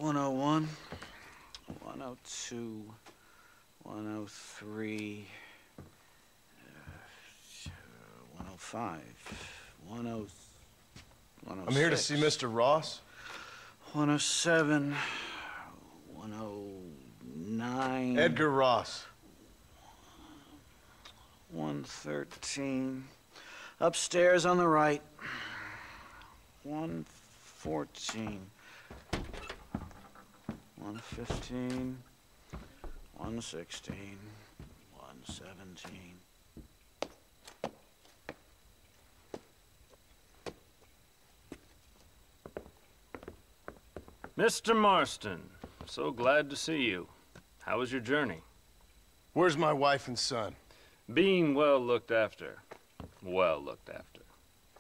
101, 102, 103, 105, 106. I'm here to see Mr. Ross. 107, 109. Edgar Ross. 113. Upstairs on the right. 114. 115. 116. 117. Mr. Marston, so glad to see you. How was your journey? Where's my wife and son? Being well looked after. Well looked after.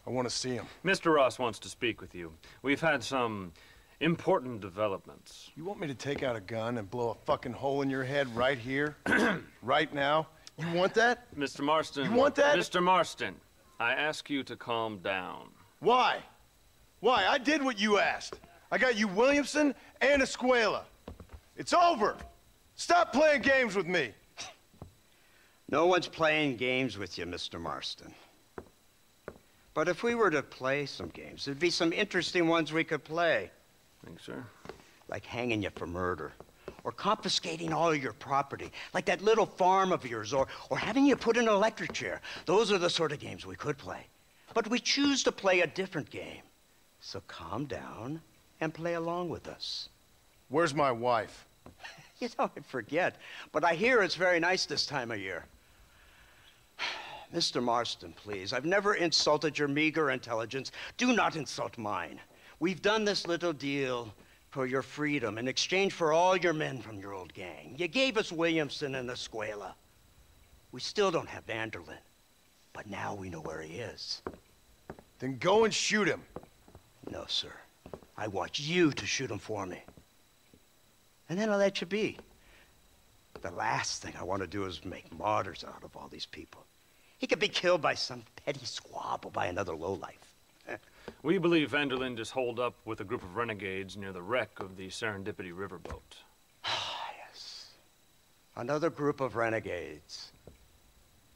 I want to see him. Mr. Ross wants to speak with you. We've had some important developments. You want me to take out a gun and blow a fucking hole in your head right here? Right now? You want that? Mr. Marston. You want that? Mr. Marston, I ask you to calm down. Why? Why? I did what you asked. I got you Williamson and Escuela. It's over. Stop playing games with me. No one's playing games with you, Mr. Marston. But if we were to play some games, there'd be some interesting ones we could play. Thanks, sir. Like hanging you for murder, or confiscating all of your property, like that little farm of yours, or having you put in an electric chair. Those are the sort of games we could play. But we choose to play a different game. So calm down and play along with us. Where's my wife? You know, I forget, but I hear it's very nice this time of year. Mr. Marston, please, I've never insulted your meager intelligence. Do not insult mine. We've done this little deal for your freedom in exchange for all your men from your old gang. You gave us Williamson and Escuela. We still don't have Vanderlyn, but now we know where he is. Then go and shoot him. No, sir. I want you to shoot him for me. And then I'll let you be. The last thing I want to do is make martyrs out of all these people. He could be killed by some petty squabble by another lowlife. We believe Vanderlyn is holed up with a group of renegades near the wreck of the Serendipity riverboat. Yes. Another group of renegades.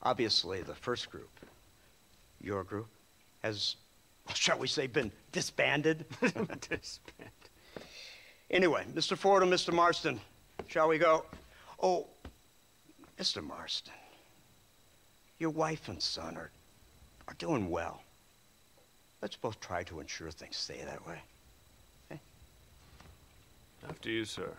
Obviously, the first group, your group, has, shall we say, been disbanded? Disbanded. Anyway, Mr. Ford and Mr. Marston, shall we go? Oh, Mr. Marston, your wife and son are doing well. Let's both try to ensure things stay that way. Okay? After you, sir.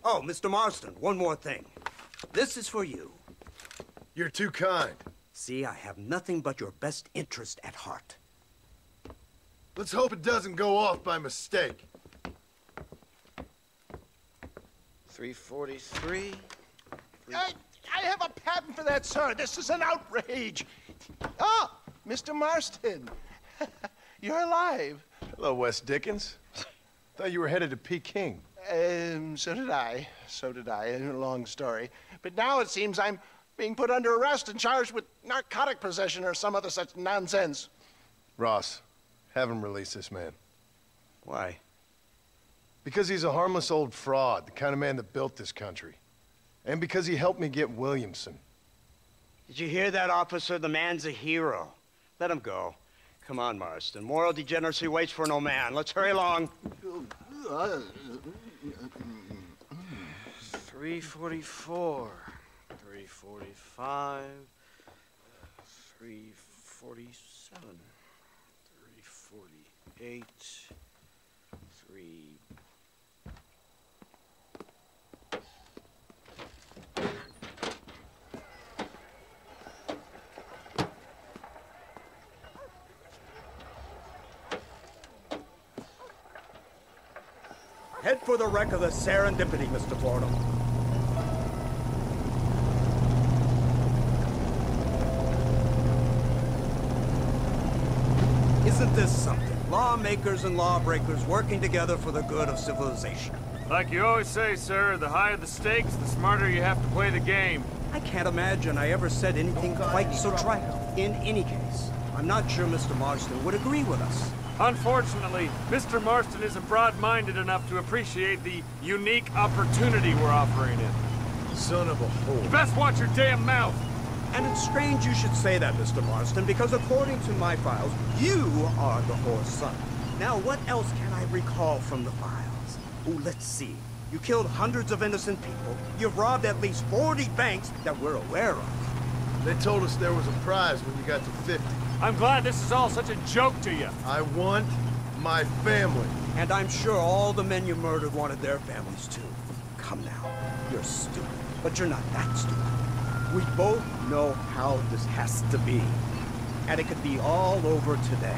Oh, Mr. Marston, one more thing. This is for you. You're too kind. See, I have nothing but your best interest at heart. Let's hope it doesn't go off by mistake. 343. I have a patent for that, sir. This is an outrage. Ah, Mr. Marston. You're alive. Hello, Wes Dickens. Thought you were headed to Peking. So did I. So did I. A long story. But now it seems I'm being put under arrest and charged with narcotic possession or some other such nonsense. Ross, have him release this man. Why? Because he's a harmless old fraud, the kind of man that built this country. And because he helped me get Williamson. Did you hear that, officer? The man's a hero. Let him go. Come on, Marston. Moral degeneracy waits for no man. Let's hurry along. 344. 345. 347. 348. 3... Head for the wreck of the Serendipity, Mr. Fordham. Isn't this something? Lawmakers and lawbreakers working together for the good of civilization. Like you always say, sir, the higher the stakes, the smarter you have to play the game. I can't imagine I ever said anything quite so trite. In any case, I'm not sure Mr. Marston would agree with us. Unfortunately, Mr. Marston isn't broad-minded enough to appreciate the unique opportunity we're offering him. Son of a whore. You best watch your damn mouth! And it's strange you should say that, Mr. Marston, because according to my files, you are the whore's son. Now, what else can I recall from the files? Oh, let's see. You killed hundreds of innocent people. You've robbed at least 40 banks that we're aware of. They told us there was a prize when you got to 50. I'm glad this is all such a joke to you. I want my family. And I'm sure all the men you murdered wanted their families too. Come now, you're stupid, but you're not that stupid. We both know how this has to be. And it could be all over today.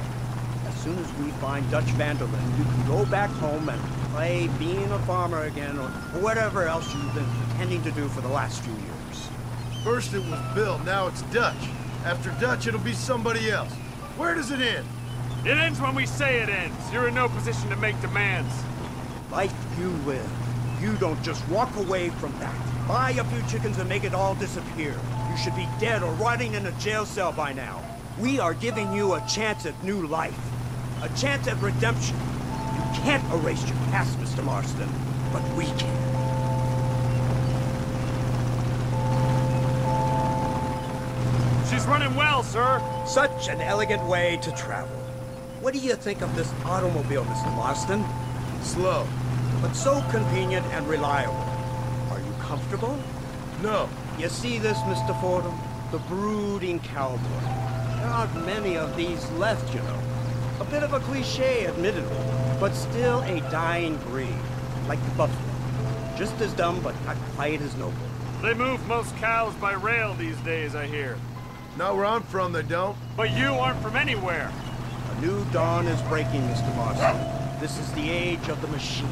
As soon as we find Dutch van der Linde, you can go back home and play being a farmer again, or whatever else you've been pretending to do for the last few years. First it was Bill, now it's Dutch. After Dutch, it'll be somebody else. Where does it end? It ends when we say it ends. You're in no position to make demands. Life you live. You don't just walk away from that. Buy a few chickens and make it all disappear. You should be dead or rotting in a jail cell by now. We are giving you a chance at new life. A chance at redemption. You can't erase your past, Mr. Marston, but we can. She's running well, sir. Such an elegant way to travel. What do you think of this automobile, Mr. Marston? Slow. But so convenient and reliable. Are you comfortable? No. You see this, Mr. Fordham? The brooding cowboy. There aren't many of these left, you know. A bit of a cliche, admittedly, but still a dying breed. Like the buffalo. Just as dumb, but not quite as noble. They move most cows by rail these days, I hear. Not where I'm from, they don't. But you aren't from anywhere. A new dawn is breaking, Mr. Marston. This is the age of the machine.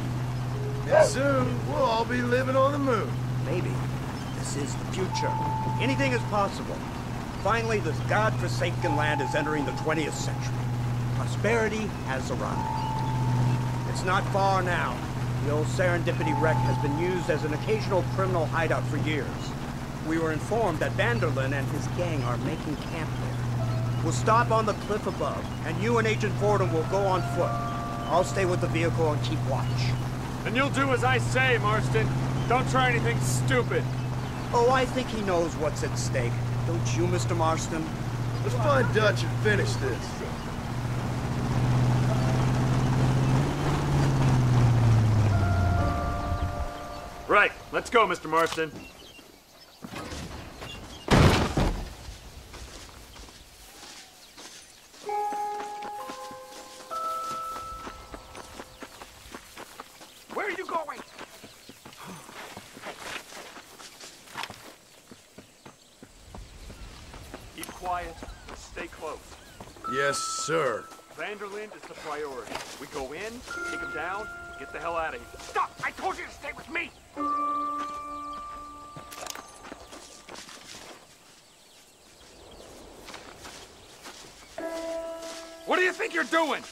And soon, we'll all be living on the moon. Maybe. This is the future. Anything is possible. Finally, this godforsaken land is entering the 20th century. Prosperity has arrived. It's not far now. The old Serendipity wreck has been used as an occasional criminal hideout for years. We were informed that van der Linde and his gang are making camp there. We'll stop on the cliff above, and you and Agent Fordham will go on foot. I'll stay with the vehicle and keep watch. And you'll do as I say, Marston. Don't try anything stupid. Oh, I think he knows what's at stake. Don't you, Mr. Marston? Let's find Dutch and finish this. Right, let's go, Mr. Marston. Where are you going? Keep quiet and stay close. Yes, sir. Van der Linde is the priority. We go in, take him down, get the hell out of here. Stop! I told you to stay with me! What do you think you're doing?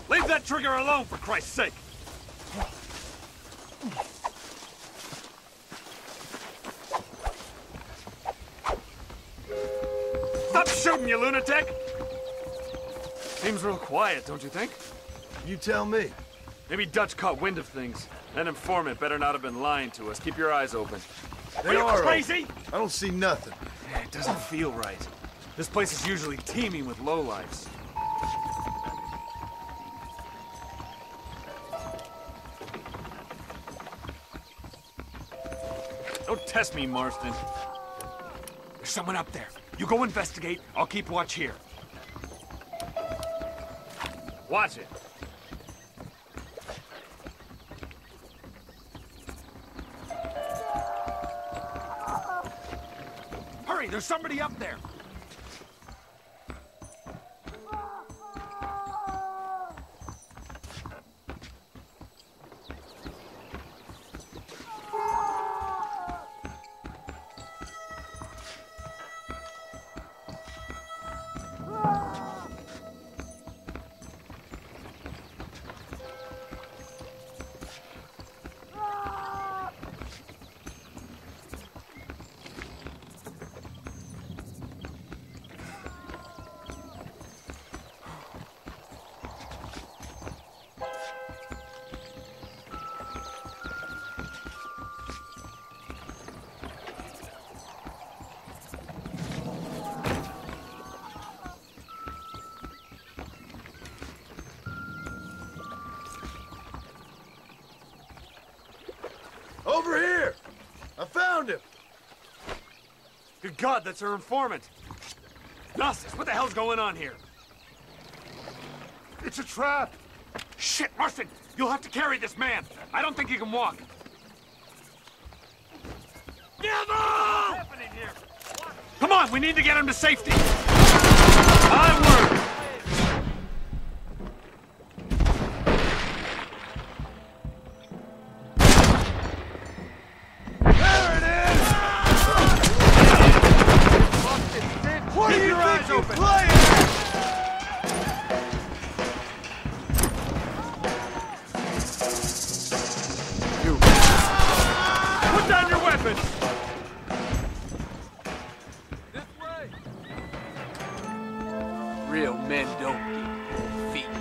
Leave that trigger alone, for Christ's sake! Stop shooting, you lunatic! Seems real quiet, don't you think? You tell me. Maybe Dutch caught wind of things. That informant better not have been lying to us. Keep your eyes open. They Are you are crazy? open. I don't see nothing. It doesn't feel right. This place is usually teeming with lowlifes. Don't test me, Marston. There's someone up there. You go investigate. I'll keep watch here. Watch it. Hurry, there's somebody up there. Over here! I found him! Good God, that's our informant. Gnosis, what the hell's going on here? It's a trap! Shit, Marston! You'll have to carry this man. I don't think he can walk. What's happening here? Come on, we need to get him to safety. My word! There it is! What Keep do you your think eyes you're open. playing? Put down your weapons! This way! Real men don't get cold feet.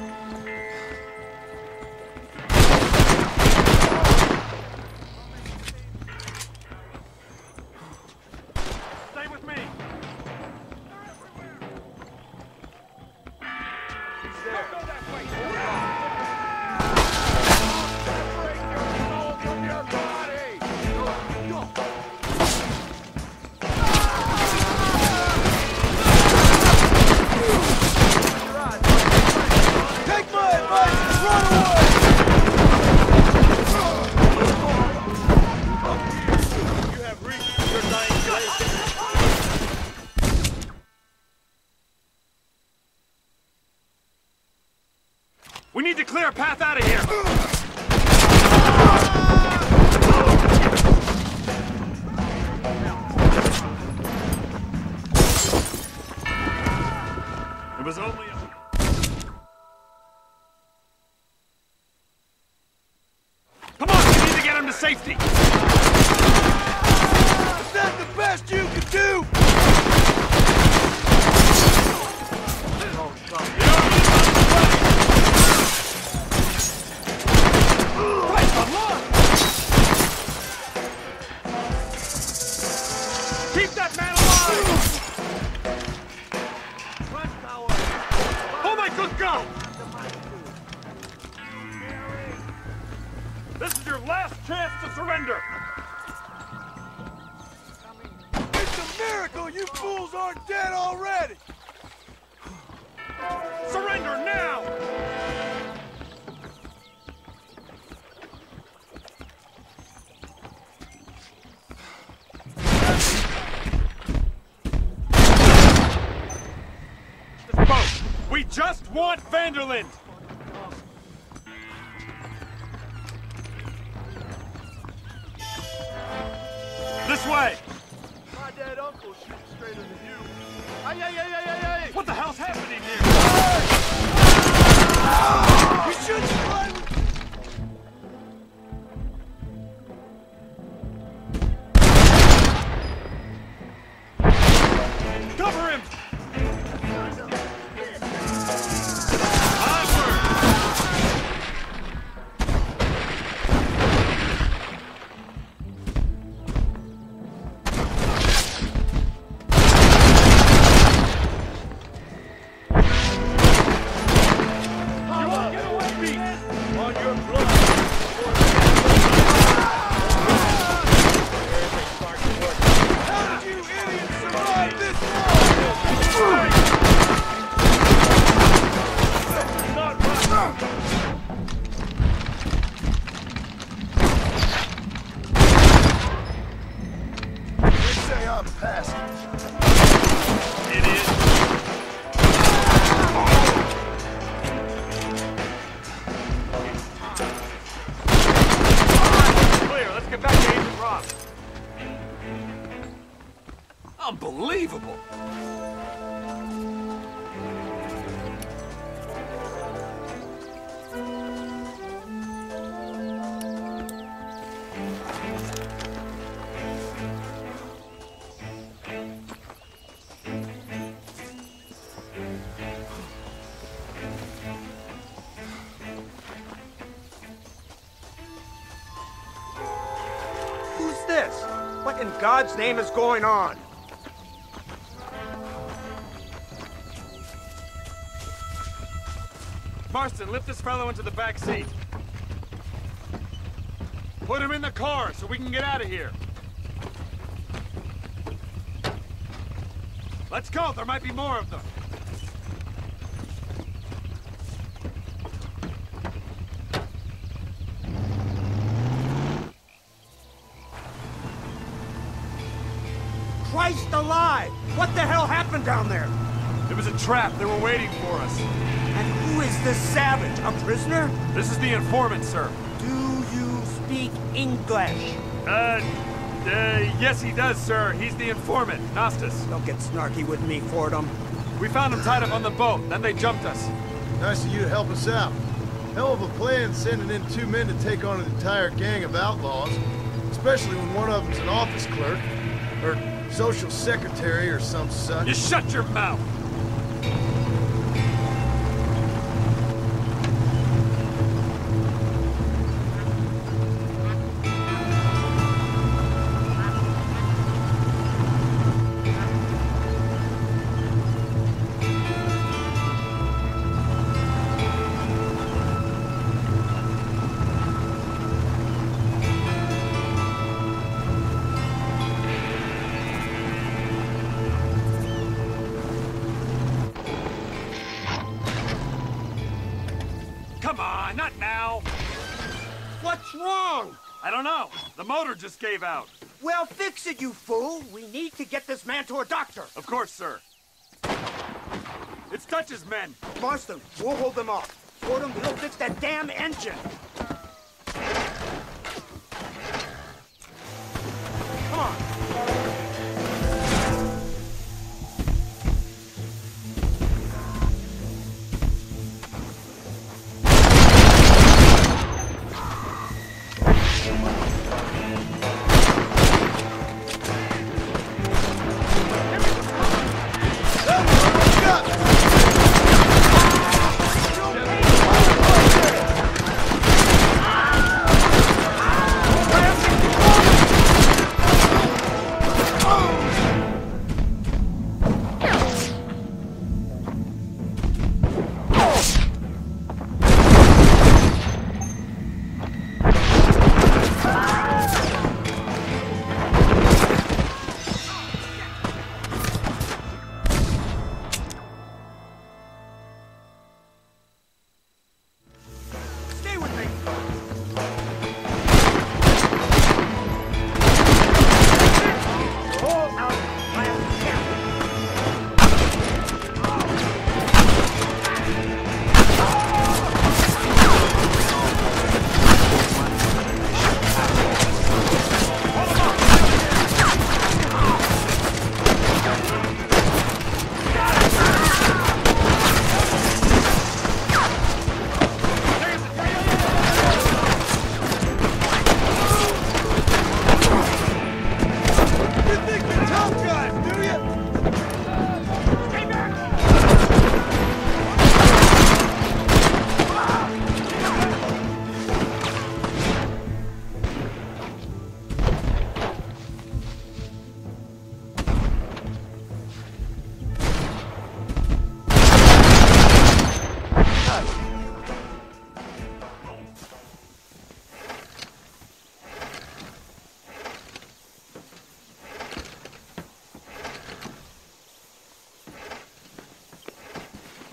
Stay with me. Don't go that way. Separate your soul from your body! Take my advice and run away! You have reached your dying place. We need to clear a path out of here. It was only a... Come on, we need to get him to safety. Is that the best you can do? Keep that man alive! Oh my good God! This is your last chance to surrender! It's a miracle you fools aren't dead already! Surrender now! This boat! We just want Vanderland! This way! My dead uncle shoots straighter than you. Ay, ay, ay, ay, ay, ay. What the hell's happening here? You shouldn't fly with... Cover him! On your blood! How did you idiots survive this long? Not right. They say I'm passive. It is. Clear, let's get back to Agent Ross. Unbelievable! Who's this? What in God's name is going on? Marston, lift this fellow into the back seat. Put him in the car so we can get out of here. Let's go, there might be more of them. Christ alive! What the hell happened down there? It was a trap, they were waiting for us. And who is this savage? A prisoner? This is the informant, sir. Do you speak English? Yes he does, sir. He's the informant, Nostos. Don't get snarky with me, Fordham. We found him tied up on the boat, then they jumped us. Nice of you to help us out. Hell of a plan sending in 2 men to take on an entire gang of outlaws. Especially when one of them's an office clerk. Or social secretary or some such. You shut your mouth! Come on, not now! What's wrong? I don't know. The motor just gave out. Well, fix it, you fool. We need to get this man to a doctor. Of course, sir. It's Dutch's men. Marston, we'll hold them off. Fordham, we'll fix that damn engine. Come on.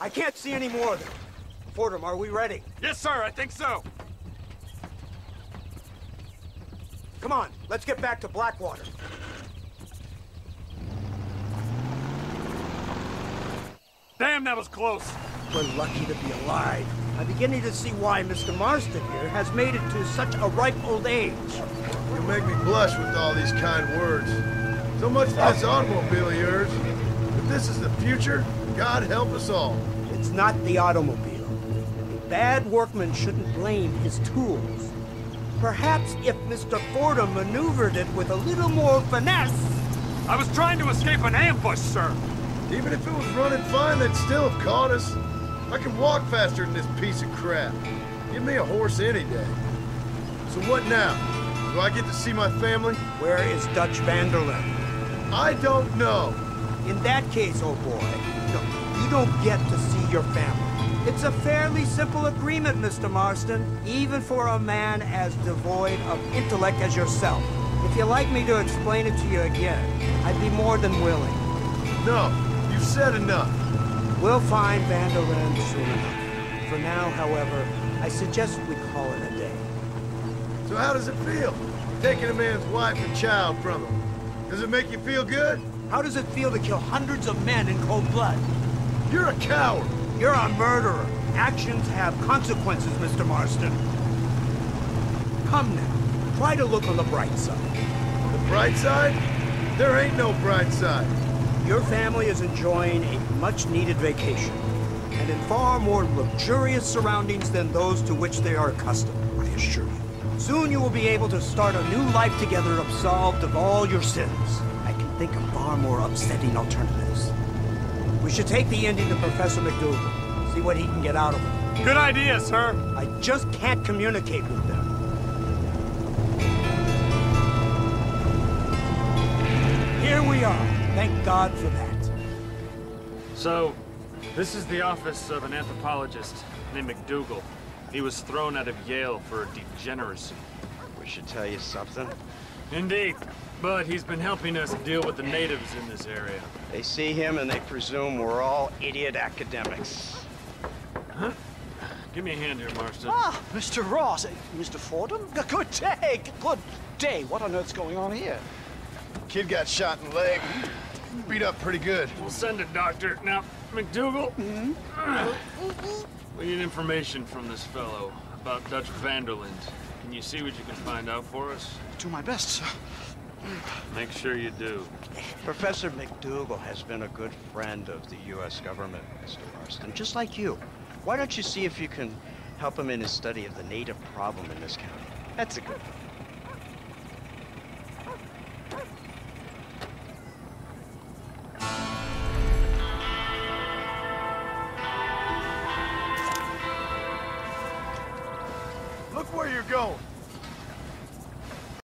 I can't see any more of them. Fordham, are we ready? Yes, sir, I think so. Come on, let's get back to Blackwater. Damn, that was close. We're lucky to be alive. I'm beginning to see why Mr. Marston here has made it to such a ripe old age. You make me blush with all these kind words. So much for this automobile of yours. If this is the future, God help us all. It's not the automobile. A bad workman shouldn't blame his tools. Perhaps if Mr. Fordham maneuvered it with a little more finesse... I was trying to escape an ambush, sir. Even if it was running fine, they'd still have caught us. I can walk faster than this piece of crap. Give me a horse any day. So what now? Do I get to see my family? Where is Dutch Vanderlyn? I don't know. In that case, oh boy, no, you don't get to see your family. It's a fairly simple agreement, Mr. Marston, even for a man as devoid of intellect as yourself. If you'd like me to explain it to you again, I'd be more than willing. No, you've said enough. We'll find Van der Linde soon enough. For now, however, I suggest we call it a day. So how does it feel, taking a man's wife and child from him? Does it make you feel good? How does it feel to kill hundreds of men in cold blood? You're a coward. You're a murderer. Actions have consequences, Mr. Marston. Come now, try to look on the bright side. The bright side? There ain't no bright side. Your family is enjoying a much-needed vacation, and in far more luxurious surroundings than those to which they are accustomed, I assure you. Soon you will be able to start a new life together, absolved of all your sins. I can think of far more upsetting alternatives. We should take the Indian to Professor McDougal, see what he can get out of him. Good idea, sir. I just can't communicate with them. Here we are. Thank God for that. So, this is the office of an anthropologist named McDougal. He was thrown out of Yale for degeneracy. We should tell you something. Indeed. But he's been helping us deal with the natives in this area. They see him and they presume we're all idiot academics. Huh? Give me a hand here, Marston. Ah, Mr. Ross. Mr. Fordham? Good day. Good day. What on earth's going on here? Kid got shot in the leg. Beat up pretty good. We'll send a doctor. Now, McDougal, we need information from this fellow about Dutch Van der Linde. Can you see what you can find out for us? Do my best, sir. Make sure you do. Professor McDougal has been a good friend of the U.S. government, Mr. Marston, just like you. Why don't you see if you can help him in his study of the native problem in this county? That's a good one.